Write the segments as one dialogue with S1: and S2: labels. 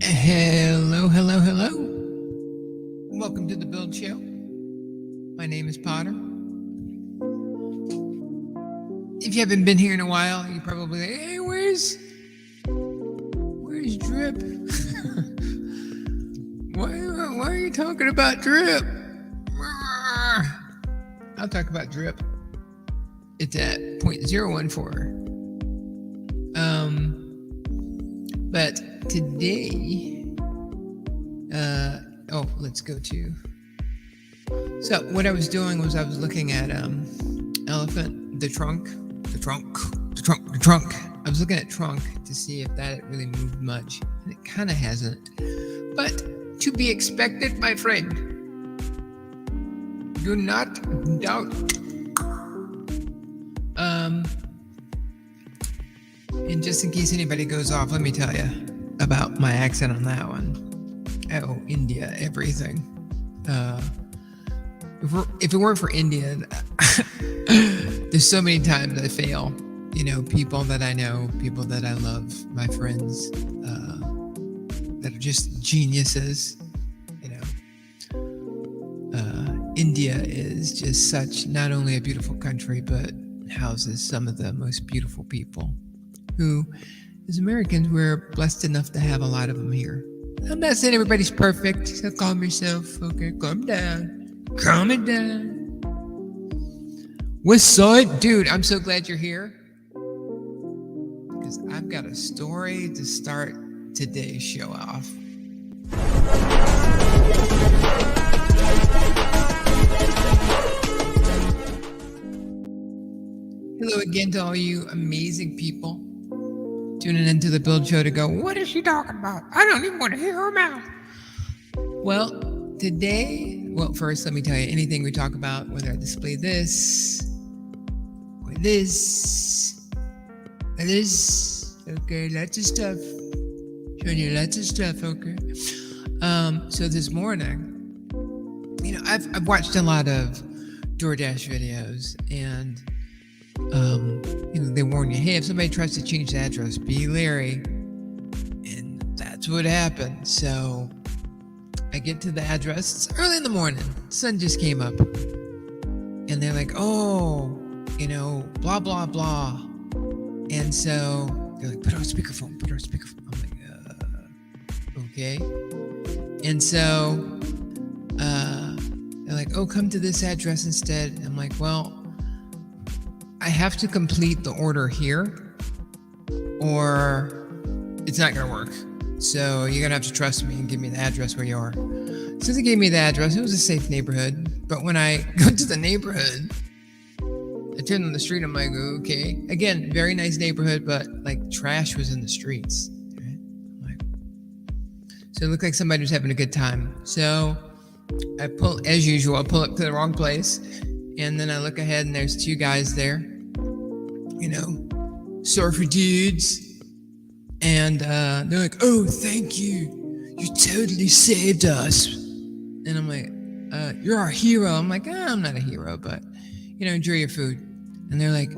S1: Hello, hello, hello. Welcome to the Build Show. My name is Potter. If you haven't been here in a while, you're probably like, hey, where's Drip? why are you talking about Drip? I'll talk about Drip. It's at 0.014. But today, let's go to. So what I was doing was I was looking at elephant, the trunk. I was looking at trunk to see if that really moved much, and it kind of hasn't. But to be expected, my friend. Do not doubt. And just in case anybody goes off, let me tell you about my accent on that one. Oh, India, everything. If it weren't for India, there's so many times I fail. You know, people that I know, people that I love, my friends, that are just geniuses. You know, India is just such not only a beautiful country, but houses some of the most beautiful people. Who, as Americans, we're blessed enough to have a lot of them here. I'm not saying everybody's perfect, so calm yourself, okay? Calm down. Calm it down. What's up, dude? I'm so glad you're here. Because I've got a story to start today's show off. Hello again to all you amazing people tuning into the Build Show to go, what is she talking about? I don't even want to hear her mouth. Well, today, first let me tell you, anything we talk about, whether I display this, or this, okay, lots of stuff. Showing you lots of stuff, okay? So this morning, you know, I've watched a lot of DoorDash videos, and you know, they warn you, hey, if somebody tries to change the address, be leery. And that's what happened. So I get to the address. It's early in the morning. The sun just came up. And they're like, oh, you know, blah, blah, blah. And so they're like, put on speakerphone. I'm like, okay. And so they're like, oh, come to this address instead. I'm like, well, I have to complete the order here or it's not going to work. So you're going to have to trust me and give me the address where you are. So they gave me the address. It was a safe neighborhood. But when I go to the neighborhood, I turn on the street. I'm like, okay. Again, very nice neighborhood, but like trash was in the streets. Right? So it looked like somebody was having a good time. So I pull up to the wrong place. And then I look ahead and there's two guys there, you know, surfer dudes. And they're like, oh, thank you. You totally saved us. And I'm like, you're our hero. I'm like, I'm not a hero, but, you know, enjoy your food. And they're like,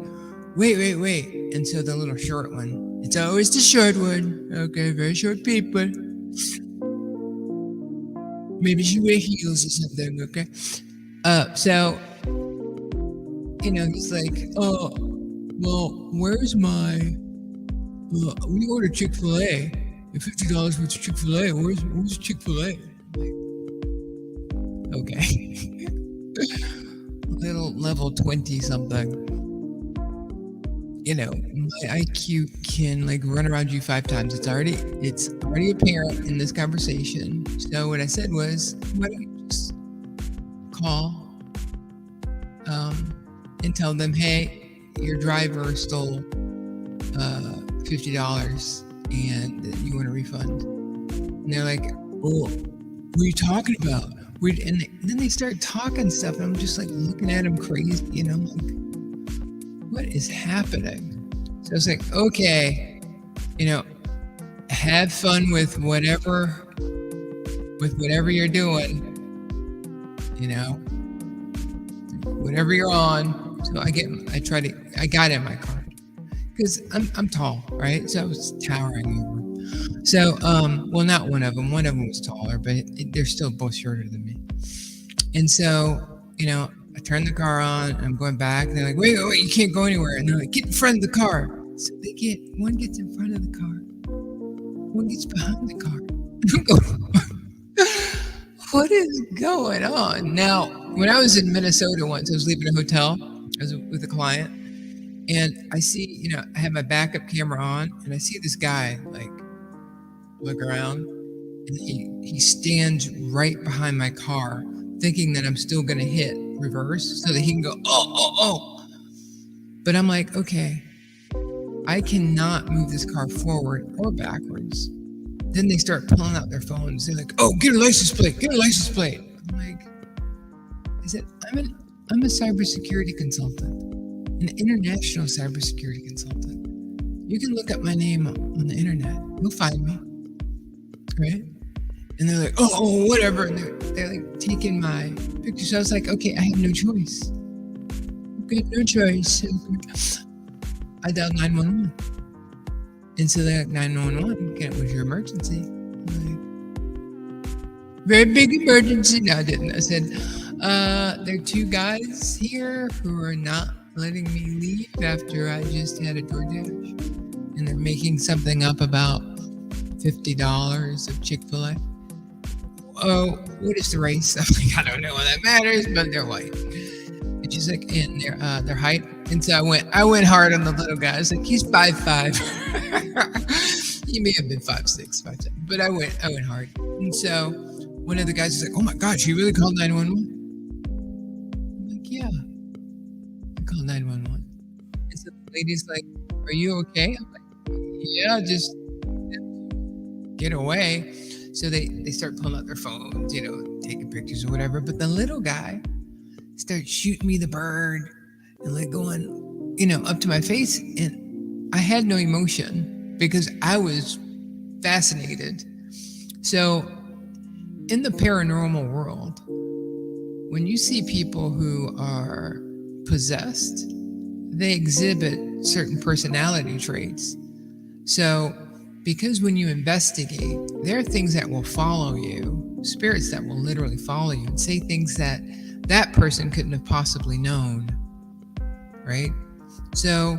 S1: wait. And so the little short one, it's always the short one. Okay, very short people. Maybe you wear heels or something, okay? So, you know, he's like, oh, well, where's my, we ordered Chick-fil-A, $50 worth of Chick-fil-A, where's Chick-fil-A? I'm like, okay. Little level 20 something. You know, my IQ can like run around you 5 times. It's already apparent in this conversation. So what I said was, why don't you just call, and tell them, hey, your driver stole $50 and you want a refund. And they're like, oh, what are you talking about? And then they start talking stuff, and I'm just like looking at them crazy, you know, I'm like, what is happening? So it's like, okay, you know, have fun with whatever you're doing, you know, whatever you're on. So I got in my car because I'm tall, right? So I was towering over. So, well, not one of them. One of them was taller, but they're still both shorter than me. And so, I turn the car on. And I'm going back. And they're like, wait, you can't go anywhere. And they're like, get in front of the car. So one gets in front of the car, one gets behind the car. What is going on? Now, when I was in Minnesota once, I was leaving a hotel. I was with a client, and I see, I have my backup camera on, and I see this guy like look around, and he stands right behind my car, thinking that I'm still going to hit reverse so that he can go, oh. But I'm like, okay, I cannot move this car forward or backwards. Then they start pulling out their phones. They're like, oh, get a license plate. I'm like, I'm a cybersecurity consultant, an international cybersecurity consultant. You can look up my name on the internet. You'll find me, right? And they're like, oh, whatever. And they're like taking my pictures. So I was like, okay, I have no choice. Okay, no choice. I dialed 911. And so they're like, 911, what's your emergency? I'm like, very big emergency. No, I didn't. I said, there are two guys here who are not letting me leave after I just had a DoorDash. And they're making something up about $50 of Chick-fil-A. Oh, what is the race? I'm like, I don't know why that matters, but they're white. And she's like, and their height. And so I went hard on the little guy. I was like, he's 5'5". He may have been 5'6", 5'7", but I went hard. And so one of the guys was like, oh my God, she really called 911? I'm like, yeah, I called 911. And so the lady's like, are you okay? I'm like, yeah, just get away. So they start pulling out their phones, taking pictures or whatever. But the little guy starts shooting me the bird and like going, up to my face. And I had no emotion because I was fascinated. So in the paranormal world, when you see people who are possessed, they exhibit certain personality traits. So because when you investigate, there are things that will follow you, spirits that will literally follow you and say things that that person couldn't have possibly known, right? So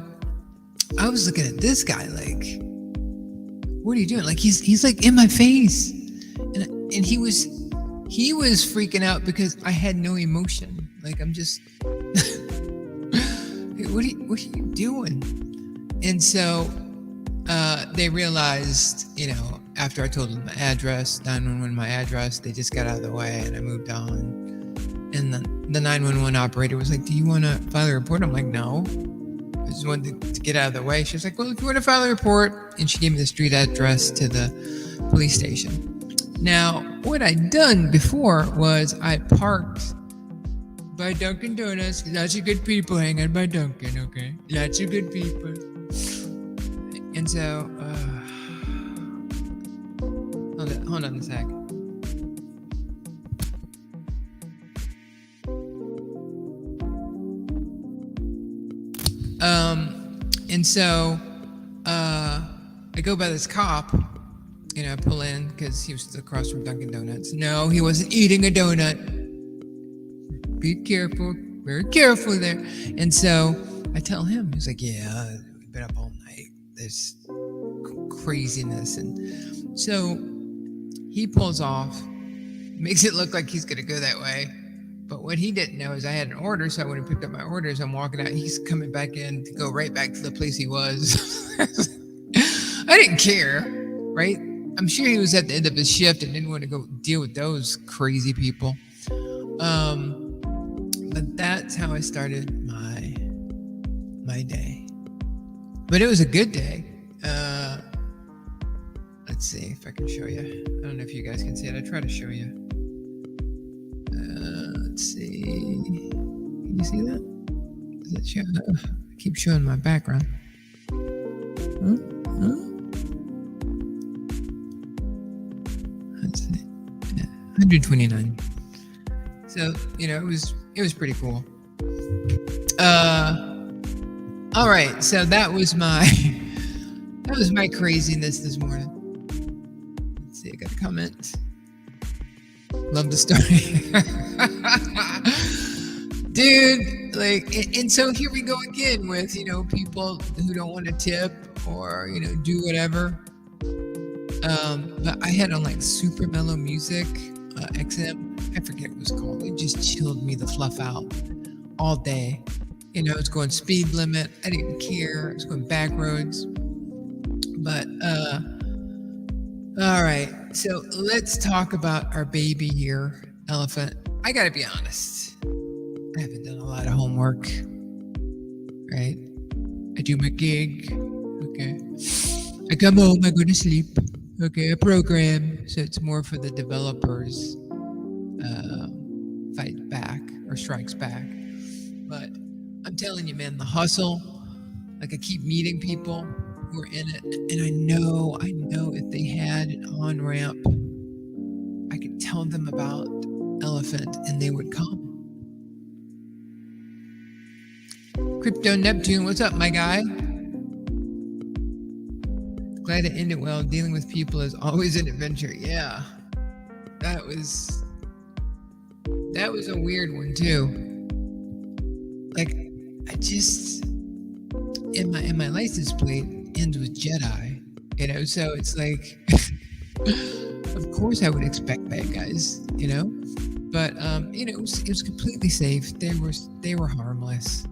S1: I was looking at this guy like, what are you doing? Like he's like in my face, and he was freaking out because I had no emotion. Like I'm just, what are you doing? And so they realized, after I told them my address, 911 my address, they just got out of the way and I moved on. And the 911 operator was like, do you want to file a report? I'm like, no. I just wanted to get out of the way. She was like, well, if you want to file a report. And she gave me the street address to the police station. Now, what I'd done before was I parked by Dunkin' Donuts. Lots of good people hang out by Dunkin', okay? Lots of good people. And so, hold on a sec. And so, I go by this cop, I pull in because he was across from Dunkin' Donuts. No, he wasn't eating a donut. Be careful, very careful there. And so I tell him, he's like, yeah, we've been up all night. There's craziness. And so he pulls off, makes it look like he's going to go that way. But what he didn't know is I had an order, so I went and picked up my orders. I'm walking out, he's coming back in to go right back to the place he was. I didn't care, right? I'm sure he was at the end of his shift and didn't want to go deal with those crazy people. But that's how I started my day. But it was a good day. Let's see if I can show you. I don't know if you guys can see it. I try to show you. Let's see. Can you see that? Does it show? I keep showing my background. Let's see. Yeah, 129. So, it was pretty cool. All right. So that was my craziness this morning. Let's see, I got a comment. Love the story. Dude, like, and so here we go again with, people who don't want to tip or, do whatever. But I had on like super mellow music, XM. I forget what it was called. It just chilled me the fluff out all day. It's going speed limit. I didn't care. It's going back roads. But, all right. So let's talk about our baby here, Elephant. I got to be honest. I haven't done a lot of homework, right? I do my gig. Okay. I come home, I go to sleep. Okay, a program. So it's more for the developers fight back or strikes back. But I'm telling you, man, the hustle, like I keep meeting people who are in it. And I know if they had an on-ramp, I could tell them about Elephant and they would come. Crypto Neptune, what's up, my guy? Glad it ended well. Dealing with people is always an adventure. Yeah, that was a weird one too. Like, I just in my license plate ends with Jedi, so it's like, of course I would expect bad guys, but it was completely safe. They were harmless.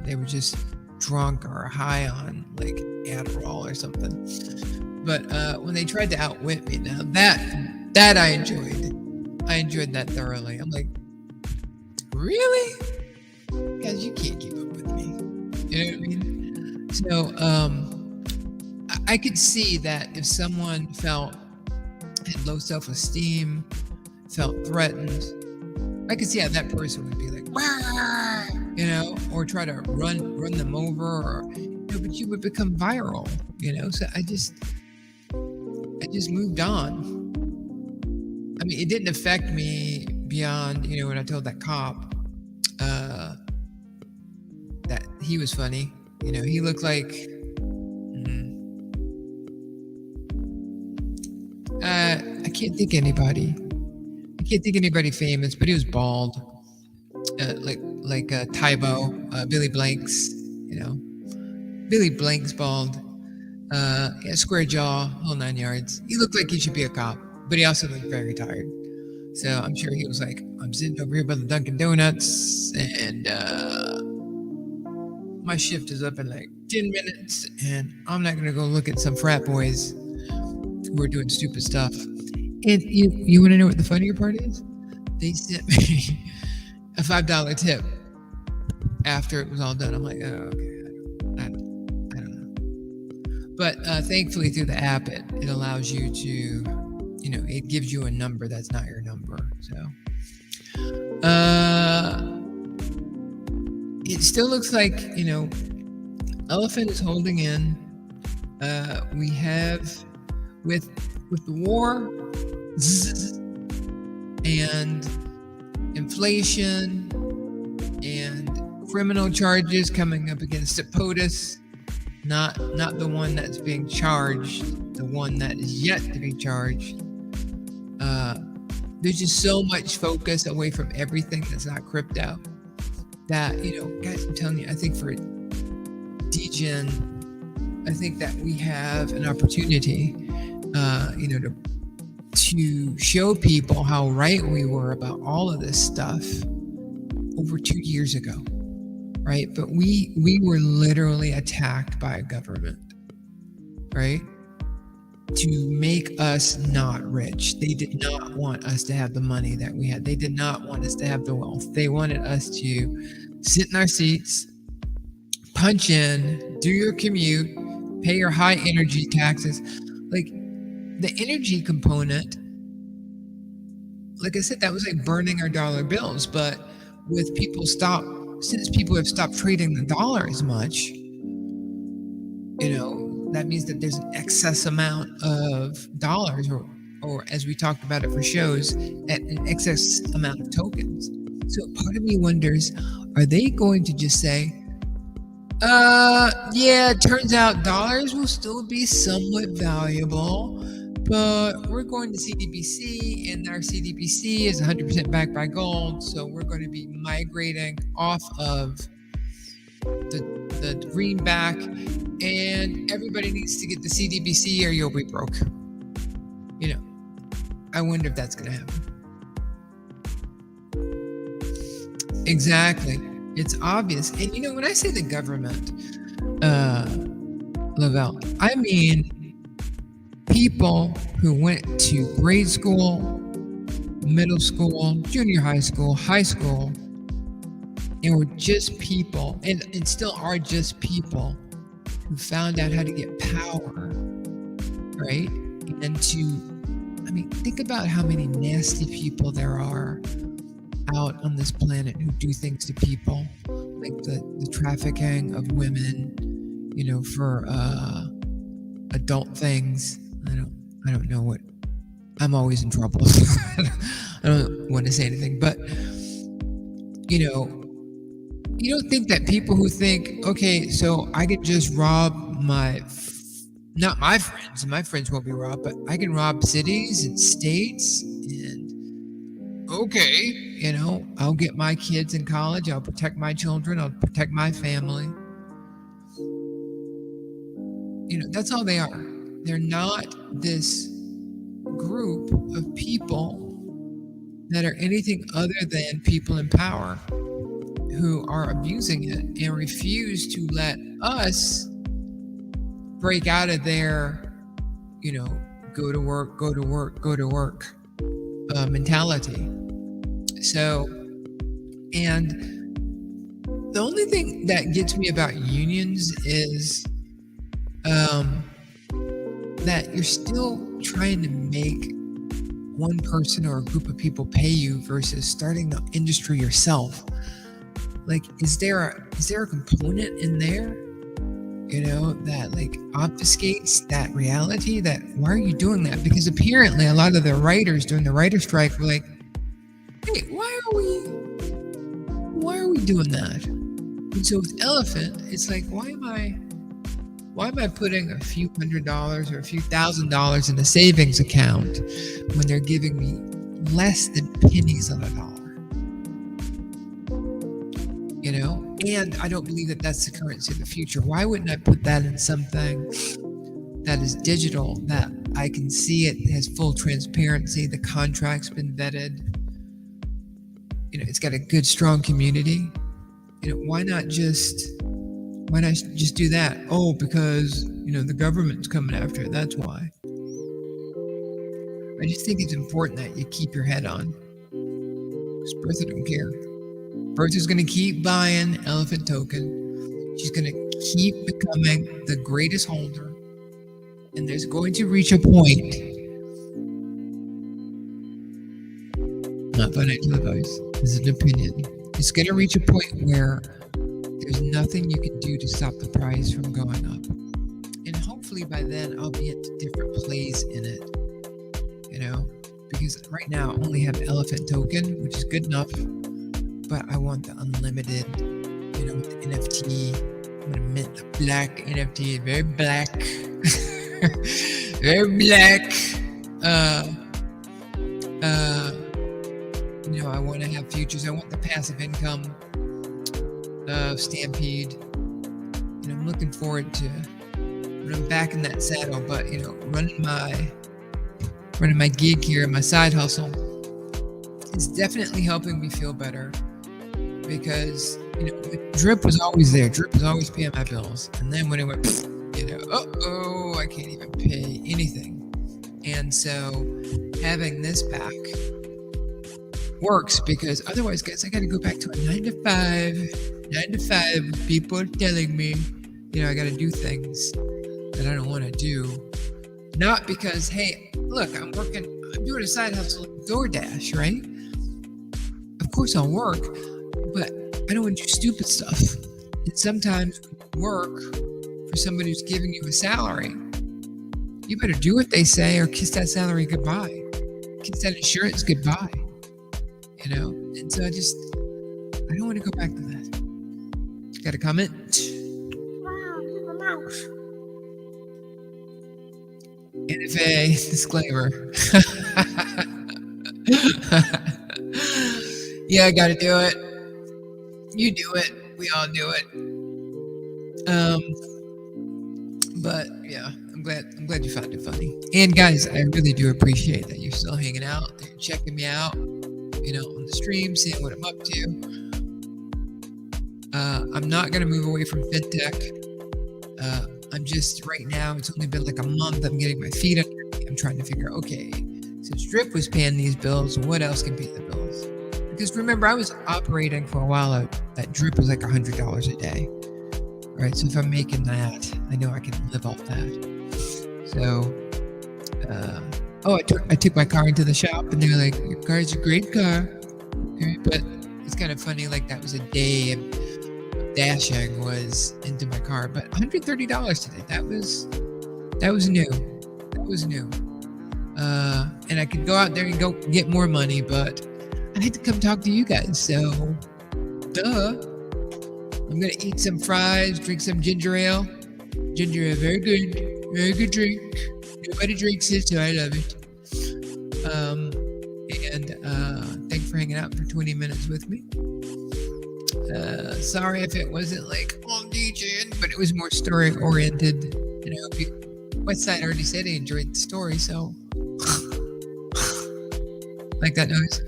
S1: They were just drunk or high on like Adderall or something. But when they tried to outwit me, now that I enjoyed. I enjoyed that thoroughly. I'm like, really? Guys, you can't keep up with me. You know what I mean? So I could see that if someone had low self-esteem, felt threatened, I could see how that person would be like, or try to run them over, or but you would become viral, So I just moved on. I mean, it didn't affect me beyond, when I told that cop that he was funny. He looked like I can't think anybody famous, but he was bald. Like Tybo, Billy Blanks, Billy Blanks bald, square jaw, whole 9 yards. He looked like he should be a cop, but he also looked very tired. So I'm sure he was like, I'm sitting over here by the Dunkin' Donuts, and my shift is up in like 10 minutes, and I'm not gonna go look at some frat boys who are doing stupid stuff. And you want to know what the funnier part is? They sent me a $5 tip after it was all done. I'm like, oh, okay, I don't know. But thankfully through the app, it allows you to, it gives you a number that's not your number. So it still looks like, Elephant is holding in. We have with the war and inflation and criminal charges coming up against POTUS, not the one that's being charged, the one that is yet to be charged. There's just so much focus away from everything that's not crypto that, guys, I'm telling you, I think for Degen, I think that we have an opportunity, to show people how right we were about all of this stuff over 2 years ago, right? But we were literally attacked by a government, right? To make us not rich. They did not want us to have the money that we had. They did not want us to have the wealth. They wanted us to sit in our seats, punch in, do your commute, pay your high energy taxes. Like, the energy component, like I said, that was like burning our dollar bills. But with since people have stopped trading the dollar as much, that means that there's an excess amount of dollars, or as we talked about it for shows, an excess amount of tokens. So part of me wonders, are they going to just say, yeah, it turns out dollars will still be somewhat valuable, but we're going to CDBC, and our CDBC is 100% backed by gold, so we're going to be migrating off of the greenback, and everybody needs to get the CDBC or you'll be broke. I wonder if that's going to happen. Exactly. It's obvious. And when I say the government, Lavelle, I mean people who went to grade school, middle school, junior high school, and were just people, and still are just people who found out how to get power, right? And think about how many nasty people there are out on this planet who do things to people, like the trafficking of women, for adult things. I don't know what. I'm always in trouble. I don't want to say anything, but you don't think that people who think, okay, so I could just rob not my friends won't be robbed, but I can rob cities and states, and okay, I'll get my kids in college, I'll protect my children, I'll protect my family. That's all they are. They're not this group of people that are anything other than people in power who are abusing it and refuse to let us break out of their, go to work mentality. So, and the only thing that gets me about unions is that you're still trying to make one person or a group of people pay you versus starting the industry yourself. Like, is there a component in there, that obfuscates that reality? That why are you doing that? Because apparently a lot of the writers during the writer strike were like, hey, why are we doing that? And so with Elephant, it's like, why am I putting a few $100s or a few $1,000s in a savings account when they're giving me less than pennies on a dollar? And I don't believe that that's the currency of the future. Why wouldn't I put that in something that is digital, that I can see it has full transparency, the contract's been vetted, it's got a good, strong community? Why not just do that? Oh, because, the government's coming after it. That's why. I just think it's important that you keep your head on. Because Bertha don't care. Bertha's going to keep buying Elephant token. She's going to keep becoming the greatest holder. And there's going to reach a point. Not financial advice. This is an opinion. It's going to reach a point where there's nothing you can do to stop the price from going up. And hopefully by then I'll be into different plays in it. Because right now I only have Elephant token, which is good enough. But I want the unlimited, with the NFT. I'm gonna mint the black NFT, very black. Very black. I want to have futures. I want the passive income Stampede. I'm looking forward to when I'm back in that saddle. But running my gig here, my side hustle, is definitely helping me feel better. Because Drip was always there. Drip was always paying my bills. And then when it went, I can't even pay anything. And so having this back works, because otherwise, guys, I got to go back to a 9 to 5. People are telling me, I got to do things that I don't want to do. Not because, hey, look, I'm doing a side hustle at DoorDash, right? Of course I'll work, but I don't want to do stupid stuff. And sometimes work for somebody who's giving you a salary, you better do what they say or kiss that salary goodbye. Kiss that insurance goodbye. And so I don't want to go back to that. Got a comment? Wow, there's a mouse. And FA disclaimer. Yeah, I gotta do it. You do it. We all do it. But yeah, I'm glad you found it funny. And guys, I really do appreciate that you're still hanging out, that you're checking me out, on the stream, seeing what I'm up to. I'm not gonna move away from FinTech. I'm just right now, it's only been like a month. I'm getting my feet under me. I'm trying to figure out, okay, since Drip was paying these bills, what else can pay the bills? Because remember, I was operating for a while at Drip was like $100 a day. All right, so if I'm making that, I know I can live off that. So, I took my car into the shop, and they were like, "Your car's a great car," but it's kind of funny. Like that was a day of dashing was into my car, but $130 today. That was new. That was new. And I could go out there and go get more money, but I had to come talk to you guys. So, duh. I'm gonna eat some fries, drink some ginger ale. Ginger ale, very good drink. Nobody drinks it, so I love it. And thanks for hanging out for 20 minutes with me. Sorry if it wasn't like DJing, but it was more story oriented. And I hope Westside already said he enjoyed the story, so like that noise.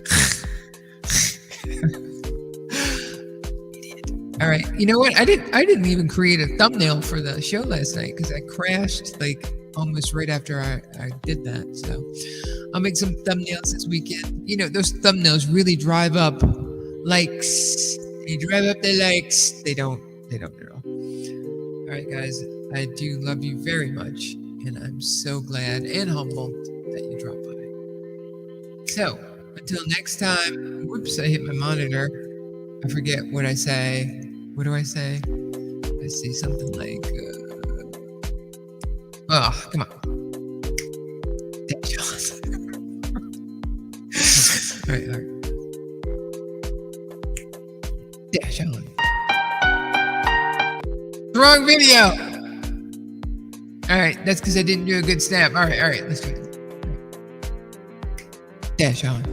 S1: All right, you know what? I didn't even create a thumbnail for the show last night because I crashed like almost right after I did that. So I'll make some thumbnails this weekend. Those thumbnails really drive up likes. They drive up the likes. They don't at all. All right, guys, I do love you very much, and I'm so glad and humbled that you dropped by. So until next time, whoops, I hit my monitor. I forget what I say. What do I say? I say something like, come on. All right. Dash on. Wrong video. All right, that's because I didn't do a good snap. All right, let's do it. Dash on.